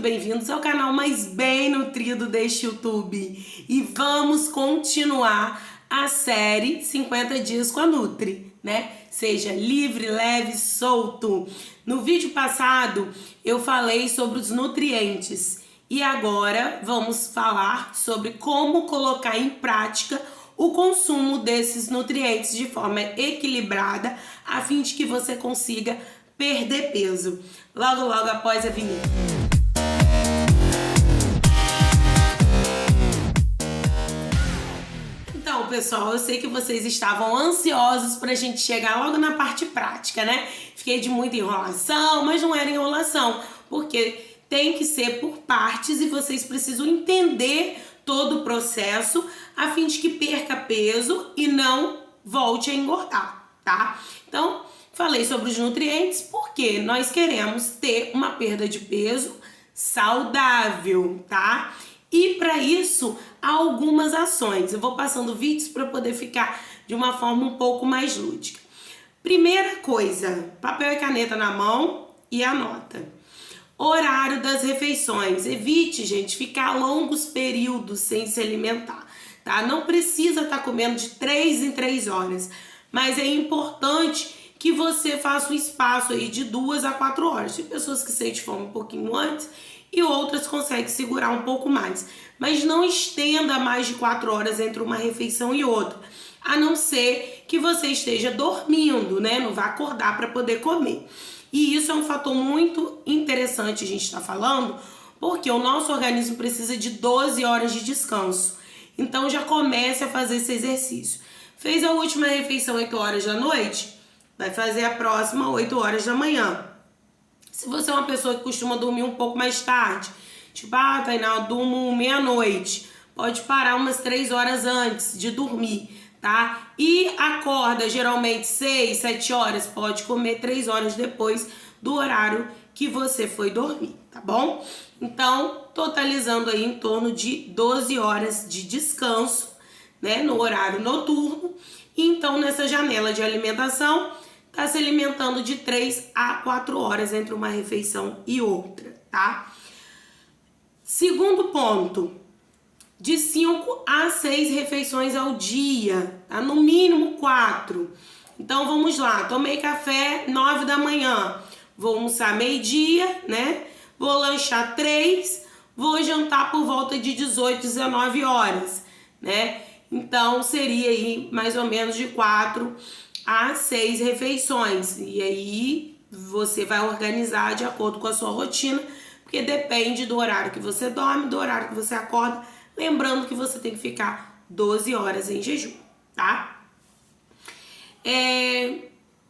bem-vindos ao canal mais bem nutrido deste YouTube. E vamos continuar a série 50 dias com a Nutri, né? Seja livre, leve, solto. No vídeo passado eu falei sobre os nutrientes e agora vamos falar sobre como colocar em prática o consumo desses nutrientes de forma equilibrada, a fim de que você consiga perder peso. Logo após a vinheta. Então, pessoal, eu sei que vocês estavam ansiosos pra gente chegar logo na parte prática, né? Fiquei de muita enrolação, mas não era enrolação, porque tem que ser por partes e vocês precisam entender todo o processo a fim de que perca peso e não volte a engordar, tá? Então, falei sobre os nutrientes porque nós queremos ter uma perda de peso saudável, tá? E para isso, há algumas ações. Eu vou passando vídeos para poder ficar de uma forma um pouco mais lúdica. Primeira coisa, papel e caneta na mão e anota. Horário das refeições. Evite, gente, ficar longos períodos sem se alimentar, tá? Não precisa estar comendo de 3 em 3 horas, mas é importante que você faça um espaço aí de 2 a 4 horas. Tem pessoas que sentem fome um pouquinho antes e outras conseguem segurar um pouco mais. Mas não estenda mais de 4 horas entre uma refeição e outra, a não ser que você esteja dormindo, né? Não vai acordar para poder comer. E isso é um fator muito interessante a gente estar falando, porque o nosso organismo precisa de 12 horas de descanso. Então já comece a fazer esse exercício. Fez a última refeição 8 horas da noite? Vai fazer a próxima 8 horas da manhã. Se você é uma pessoa que costuma dormir um pouco mais tarde, tipo, Tainá, eu durmo meia-noite, pode parar umas 3 horas antes de dormir, tá? E acorda geralmente 6, 7 horas, pode comer 3 horas depois do horário que você foi dormir, tá bom? Então, totalizando aí em torno de 12 horas de descanso, né, no horário noturno. E então, nessa janela de alimentação, tá se alimentando de 3 a 4 horas entre uma refeição e outra, tá? Segundo ponto, de 5 a 6 refeições ao dia, tá? No mínimo 4. Então vamos lá, tomei café 9 da manhã, vou almoçar meio-dia, né? Vou lanchar 3, vou jantar por volta de 18, 19 horas, né? Então seria aí mais ou menos de 4 a 6 refeições. E aí você vai organizar de acordo com a sua rotina, porque depende do horário que você dorme, do horário que você acorda. Lembrando que você tem que ficar 12 horas em jejum, tá?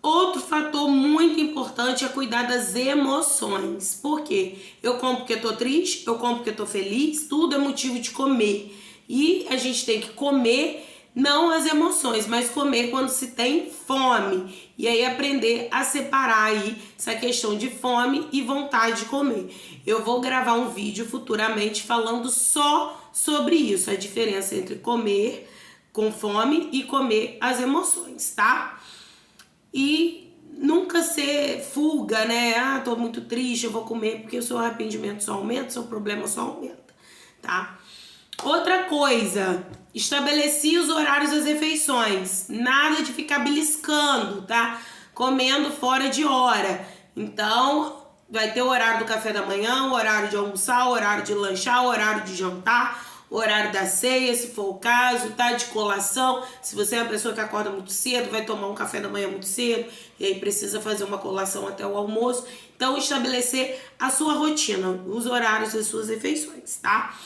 Outro fator muito importante é cuidar das emoções. Por quê? Eu como porque tô triste, eu como porque tô feliz, tudo é motivo de comer. E a gente tem que comer não as emoções, mas comer quando se tem fome. E aí aprender a separar aí essa questão de fome e vontade de comer. Eu vou gravar um vídeo futuramente falando só sobre isso, a diferença entre comer com fome e comer as emoções, tá? E nunca ser fuga, né? Tô muito triste, eu vou comer porque o seu arrependimento só aumenta, o seu problema só aumenta, tá? Outra coisa, estabeleci os horários das refeições. Nada de ficar beliscando, tá? Comendo fora de hora. Então, vai ter o horário do café da manhã, o horário de almoçar, o horário de lanchar, o horário de jantar, o horário da ceia, se for o caso, tá? De colação. Se você é uma pessoa que acorda muito cedo, vai tomar um café da manhã muito cedo, e aí precisa fazer uma colação até o almoço. Então, estabelecer a sua rotina, os horários das suas refeições, tá?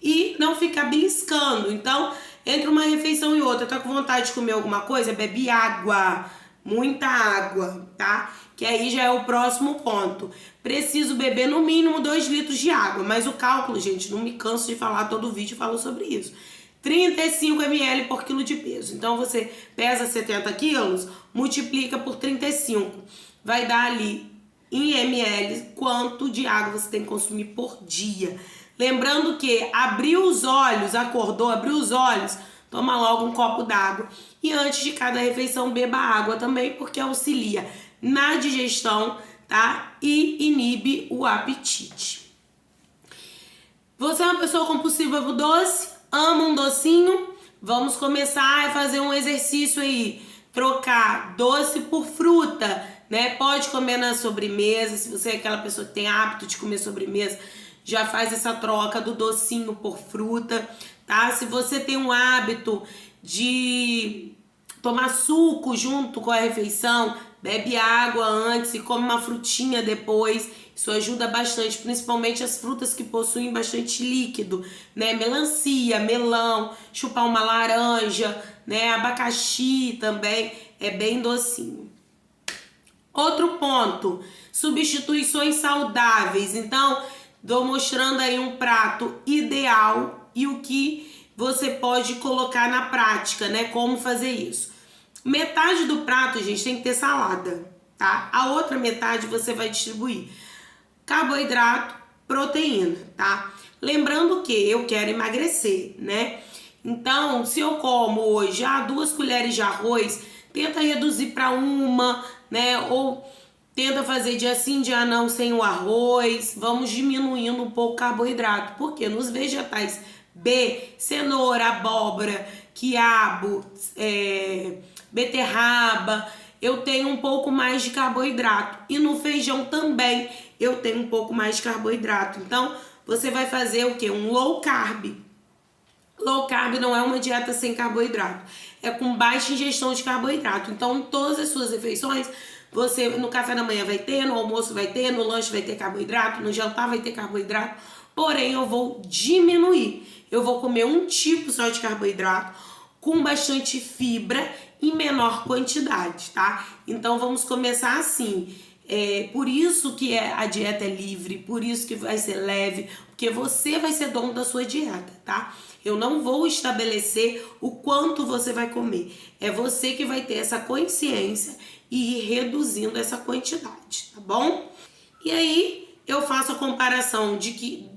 E não ficar beliscando. Então, entre uma refeição e outra, tá com vontade de comer alguma coisa? Bebe água, muita água, tá? Que aí já é o próximo ponto. Preciso beber no mínimo 2 litros de água, mas o cálculo, gente, não me canso de falar, todo vídeo falo sobre isso. 35 ml por quilo de peso. Então, você pesa 70 quilos, multiplica por 35. Vai dar ali em ml quanto de água você tem que consumir por dia. Lembrando que abriu os olhos, acordou, abriu os olhos, toma logo um copo d'água. E antes de cada refeição, beba água também, porque auxilia na digestão, tá? E inibe o apetite. Você é uma pessoa compulsiva por doce? Ama um docinho? Vamos começar a fazer um exercício aí. Trocar doce por fruta, né? Pode comer na sobremesa. Se você é aquela pessoa que tem hábito de comer sobremesa, já faz essa troca do docinho por fruta, tá? Se você tem um hábito de tomar suco junto com a refeição, bebe água antes e come uma frutinha depois. Isso ajuda bastante, principalmente as frutas que possuem bastante líquido, né? Melancia, melão, chupar uma laranja, né? Abacaxi também é bem docinho. Outro ponto, substituições saudáveis. Então, tô mostrando aí um prato ideal e o que você pode colocar na prática, né? Como fazer isso. Metade do prato, gente, tem que ter salada, tá? A outra metade você vai distribuir carboidrato, proteína, tá? Lembrando que eu quero emagrecer, né? Então, se eu como hoje 2 colheres de arroz, tenta reduzir para uma, né? Ou tenta fazer dia sim, dia não sem o arroz. Vamos diminuindo um pouco o carboidrato, porque nos vegetais B, cenoura, abóbora, quiabo, beterraba, eu tenho um pouco mais de carboidrato. E no feijão também eu tenho um pouco mais de carboidrato. Então, você vai fazer o quê? Um low carb. Low carb não é uma dieta sem carboidrato. É com baixa ingestão de carboidrato. Então, em todas as suas refeições, você no café da manhã vai ter, no almoço vai ter, no lanche vai ter carboidrato, no jantar vai ter carboidrato. Porém, eu vou diminuir. Eu vou comer um tipo só de carboidrato com bastante fibra em menor quantidade, tá? Então, vamos começar assim. Por isso que a dieta é livre, por isso que vai ser leve, porque você vai ser dono da sua dieta, tá? Eu não vou estabelecer o quanto você vai comer. É você que vai ter essa consciência e ir reduzindo essa quantidade, tá bom? E aí eu faço a comparação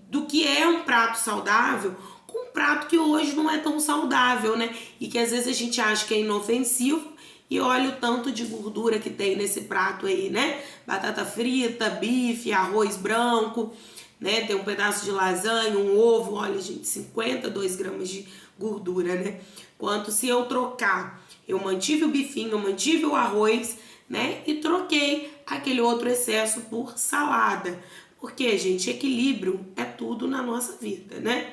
do que é um prato saudável com um prato que hoje não é tão saudável, né? E que às vezes a gente acha que é inofensivo. E olha o tanto de gordura que tem nesse prato aí, né? Batata frita, bife, arroz branco, né? Tem um pedaço de lasanha, um ovo, olha, gente, 52 gramas de gordura, né? Quanto se eu trocar, eu mantive o bifinho, eu mantive o arroz, né? E troquei aquele outro excesso por salada. Porque, gente, equilíbrio é tudo na nossa vida, né?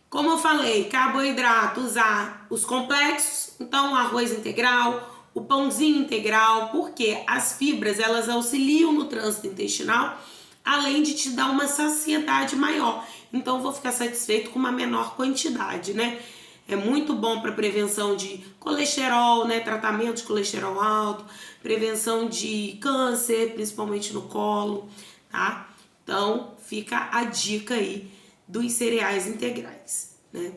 Como eu falei, carboidrato, usar os complexos, então arroz integral, o pãozinho integral, porque as fibras, elas auxiliam no trânsito intestinal, além de te dar uma saciedade maior. Então, eu vou ficar satisfeito com uma menor quantidade, né? É muito bom para prevenção de colesterol, né? Tratamento de colesterol alto, prevenção de câncer, principalmente no colo, tá? Então, fica a dica aí dos cereais integrais, né?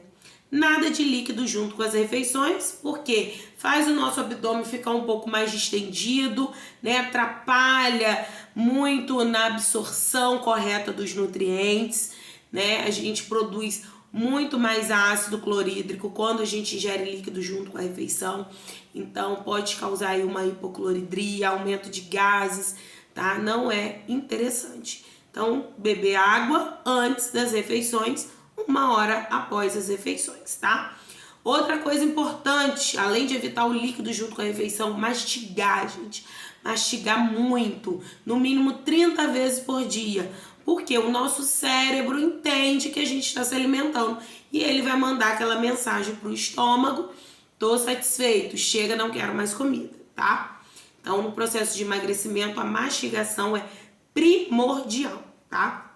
Nada de líquido junto com as refeições, porque faz o nosso abdômen ficar um pouco mais distendido, né? Atrapalha muito na absorção correta dos nutrientes, né? A gente produz muito mais ácido clorídrico quando a gente ingere líquido junto com a refeição. Então, pode causar aí uma hipocloridria, aumento de gases, tá? Não é interessante. Então, beber água antes das refeições, 1 hora após as refeições, tá? Outra coisa importante, além de evitar o líquido junto com a refeição, mastigar, gente. Mastigar muito, no mínimo 30 vezes por dia. Porque o nosso cérebro entende que a gente está se alimentando e ele vai mandar aquela mensagem pro estômago: tô satisfeito, chega, não quero mais comida, tá? Então, no processo de emagrecimento, a mastigação é primordial, tá?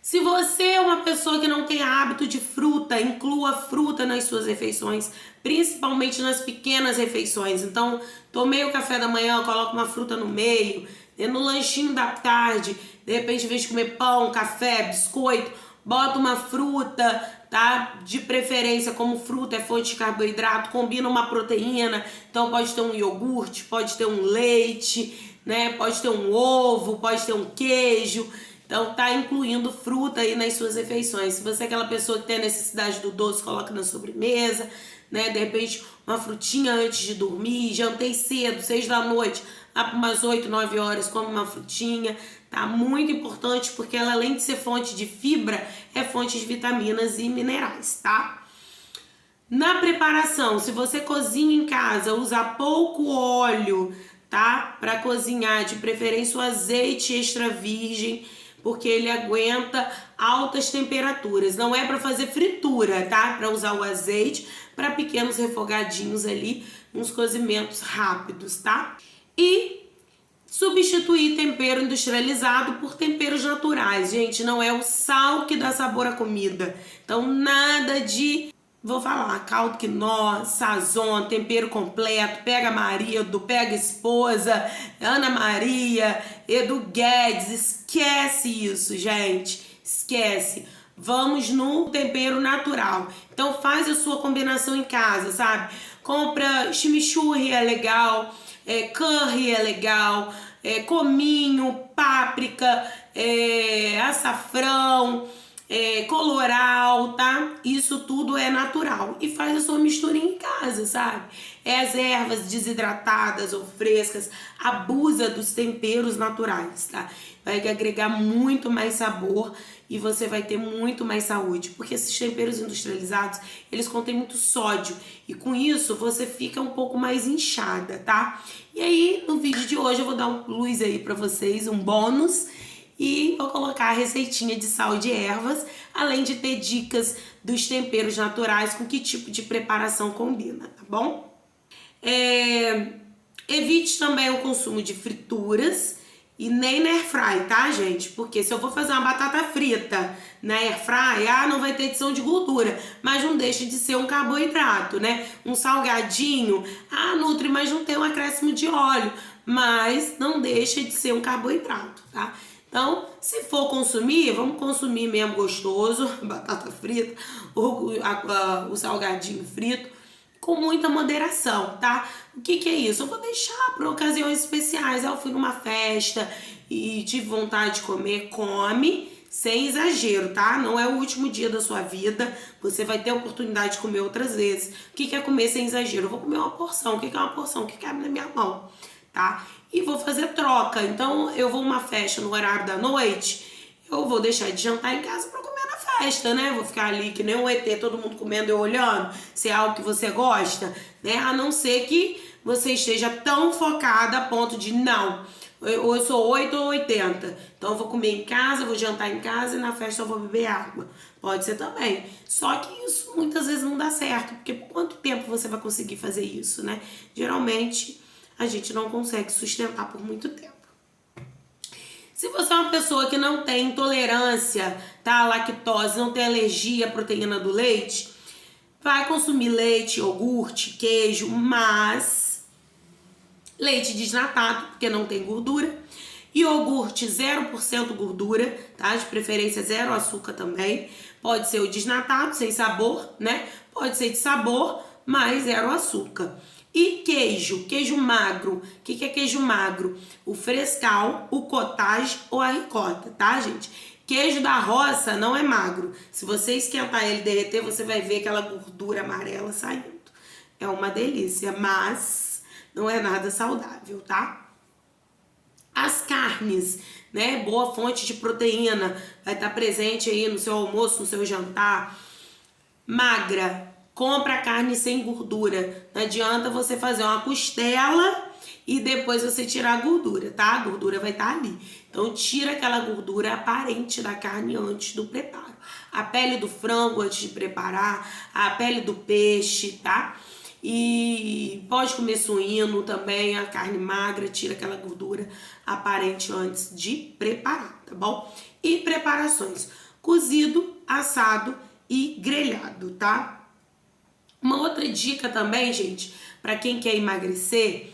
Se você é uma pessoa que não tem hábito de fruta, inclua fruta nas suas refeições, principalmente nas pequenas refeições. Então, tomei o café da manhã, coloco uma fruta no meio, no lanchinho da tarde, de repente, em vez de comer pão, café, biscoito, bota uma fruta, tá? De preferência, como fruta é fonte de carboidrato, combina uma proteína, então pode ter um iogurte, pode ter um leite, né? Pode ter um ovo, pode ter um queijo. Então tá incluindo fruta aí nas suas refeições. Se você é aquela pessoa que tem a necessidade do doce, coloca na sobremesa, né? De repente uma frutinha antes de dormir, jantei cedo, 6 da noite, lá para umas 8, 9 horas, come uma frutinha. Tá muito importante porque ela, além de ser fonte de fibra, é fonte de vitaminas e minerais, tá? Na preparação, se você cozinha em casa, usa pouco óleo, tá? Para cozinhar, de preferência o azeite extra virgem, porque ele aguenta altas temperaturas. Não é para fazer fritura, tá? Para usar o azeite para pequenos refogadinhos ali, uns cozimentos rápidos, tá? E substituir tempero industrializado por temperos naturais. Gente, não é o sal que dá sabor à comida. Então, nada de, vou falar, caldo quinó, sazon, tempero completo, pega marido, pega esposa, Ana Maria, Edu Guedes, esquece isso, gente, esquece. Vamos no tempero natural. Então faz a sua combinação em casa, sabe? Compra chimichurri, é legal, curry é legal, cominho, páprica, açafrão, coloral, tá? Isso tudo é natural. E faz a sua misturinha em casa, sabe? As ervas desidratadas ou frescas, abusa dos temperos naturais, tá? Vai agregar muito mais sabor e você vai ter muito mais saúde, porque esses temperos industrializados, eles contêm muito sódio e com isso você fica um pouco mais inchada, tá? E aí, no vídeo de hoje eu vou dar um plus aí pra vocês, um bônus, e vou colocar a receitinha de sal de ervas, além de ter dicas dos temperos naturais com que tipo de preparação combina, tá bom? Evite também o consumo de frituras e nem na airfry, tá, gente? Porque se eu for fazer uma batata frita na airfry, não vai ter adição de gordura, mas não deixa de ser um carboidrato, né? Um salgadinho, nutre, mas não tem um acréscimo de óleo, mas não deixa de ser um carboidrato, tá? Então, se for consumir, vamos consumir mesmo gostoso, batata frita, o salgadinho frito, com muita moderação, tá? O que é isso? Eu vou deixar para ocasiões especiais. Eu fui numa festa e tive vontade de comer, come, sem exagero, tá? Não é o último dia da sua vida, você vai ter a oportunidade de comer outras vezes. O que é comer sem exagero? Eu vou comer uma porção. O que é uma porção? O que cabe na minha mão, tá? E vou fazer troca. Então, eu vou uma festa no horário da noite, eu vou deixar de jantar em casa para comer na festa, né? Vou ficar ali que nem um ET, todo mundo comendo e eu olhando, se é algo que você gosta, né? A não ser que você esteja tão focada a ponto de, não, ou eu sou 8 ou 80, então eu vou comer em casa, vou jantar em casa e na festa eu vou beber água. Pode ser também. Só que isso muitas vezes não dá certo, porque por quanto tempo você vai conseguir fazer isso, né? Geralmente a gente não consegue sustentar por muito tempo. Se você é uma pessoa que não tem intolerância, tá, à lactose, não tem alergia à proteína do leite, vai consumir leite, iogurte, queijo, mas leite desnatado, porque não tem gordura, iogurte 0% gordura, tá, de preferência 0 açúcar também, pode ser o desnatado, sem sabor, né, pode ser de sabor, mas 0 açúcar. E queijo magro. O que é queijo magro? O frescal, o cottage ou a ricota, tá, gente? Queijo da roça não é magro. Se você esquentar ele e derreter, você vai ver aquela gordura amarela saindo. É uma delícia, mas não é nada saudável, tá? As carnes, né? Boa fonte de proteína. Vai estar presente aí no seu almoço, no seu jantar. Magra. Compra carne sem gordura. Não adianta você fazer uma costela e depois você tirar a gordura, tá? A gordura vai estar ali. Então, tira aquela gordura aparente da carne antes do preparo. A pele do frango antes de preparar, a pele do peixe, tá? E pode comer suíno também, a carne magra, tira aquela gordura aparente antes de preparar, tá bom? E preparações: cozido, assado e grelhado, tá? Uma outra dica também, gente, para quem quer emagrecer,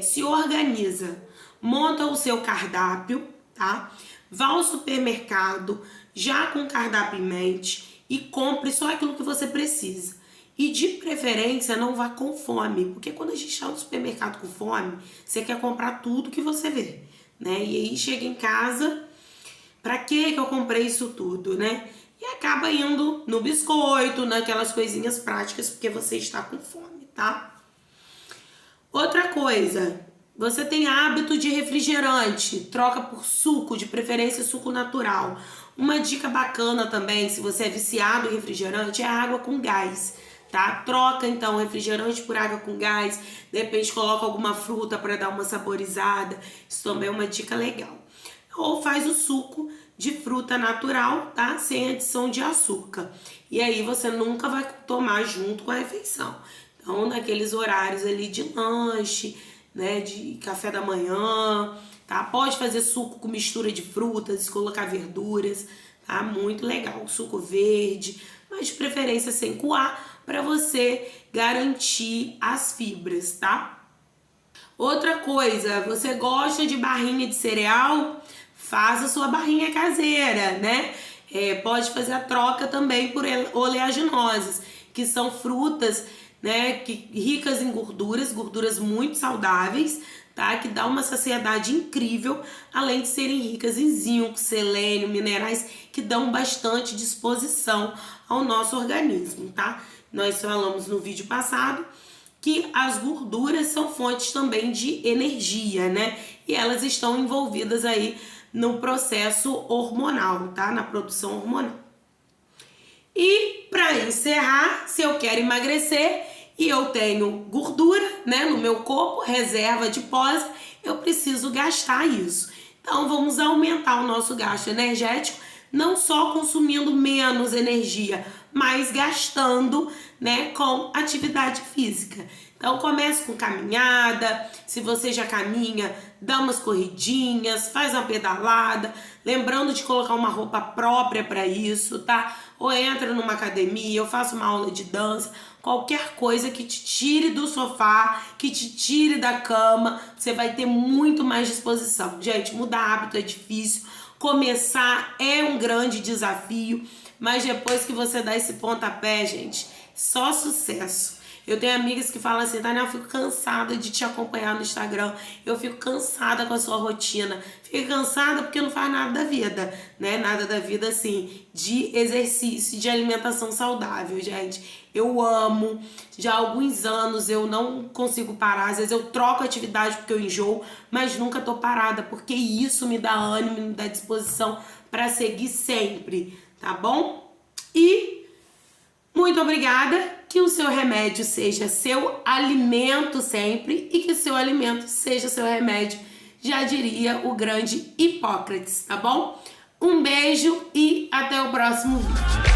se organiza, monta o seu cardápio, tá? Vá ao supermercado já com o cardápio em mente e compre só aquilo que você precisa. E de preferência não vá com fome, porque quando a gente está no supermercado com fome, você quer comprar tudo que você vê, né? E aí chega em casa, pra que eu comprei isso tudo, né? E acaba indo no biscoito, naquelas coisinhas práticas, porque você está com fome, tá? Outra coisa, você tem hábito de refrigerante, troca por suco, de preferência suco natural. Uma dica bacana também, se você é viciado em refrigerante, é a água com gás, tá? Troca então refrigerante por água com gás, de repente coloca alguma fruta para dar uma saborizada, isso também é uma dica legal. Ou faz o suco de fruta natural, tá? Sem adição de açúcar. E aí você nunca vai tomar junto com a refeição. Então, naqueles horários ali de lanche, né, de café da manhã, tá? Pode fazer suco com mistura de frutas, colocar verduras, tá? Muito legal. Suco verde, mas de preferência sem coar, para você garantir as fibras, tá? Outra coisa, você gosta de barrinha de cereal? Faça sua barrinha caseira, né? Pode fazer a troca também por oleaginosas, que são frutas, né, ricas em gorduras muito saudáveis, tá? Que dá uma saciedade incrível, além de serem ricas em zinco, selênio, minerais que dão bastante disposição ao nosso organismo, tá? Nós falamos no vídeo passado que as gorduras são fontes também de energia, né? E elas estão envolvidas aí no processo hormonal, tá? Na produção hormonal. E para encerrar, se eu quero emagrecer e eu tenho gordura, né, no meu corpo, reserva adiposa, eu preciso gastar isso. Então vamos aumentar o nosso gasto energético, não só consumindo menos energia, mas gastando, né, com atividade física. Então comece com caminhada, se você já caminha, dá umas corridinhas, faz uma pedalada, lembrando de colocar uma roupa própria para isso, tá? Ou entra numa academia, ou faça uma aula de dança, qualquer coisa que te tire do sofá, que te tire da cama, você vai ter muito mais disposição. Gente, mudar hábito é difícil, começar é um grande desafio, mas depois que você dá esse pontapé, gente, só sucesso. Eu tenho amigas que falam assim, Tânia, eu fico cansada de te acompanhar no Instagram, eu fico cansada com a sua rotina, fico cansada porque não faz nada da vida, né? Nada da vida, assim, de exercício, de alimentação saudável, gente. Eu amo, já há alguns anos eu não consigo parar, às vezes eu troco a atividade porque eu enjoo, mas nunca tô parada, porque isso me dá ânimo, me dá disposição para seguir sempre, tá bom? E muito obrigada, que o seu remédio seja seu alimento sempre e que o seu alimento seja seu remédio, já diria o grande Hipócrates, tá bom? Um beijo e até o próximo vídeo.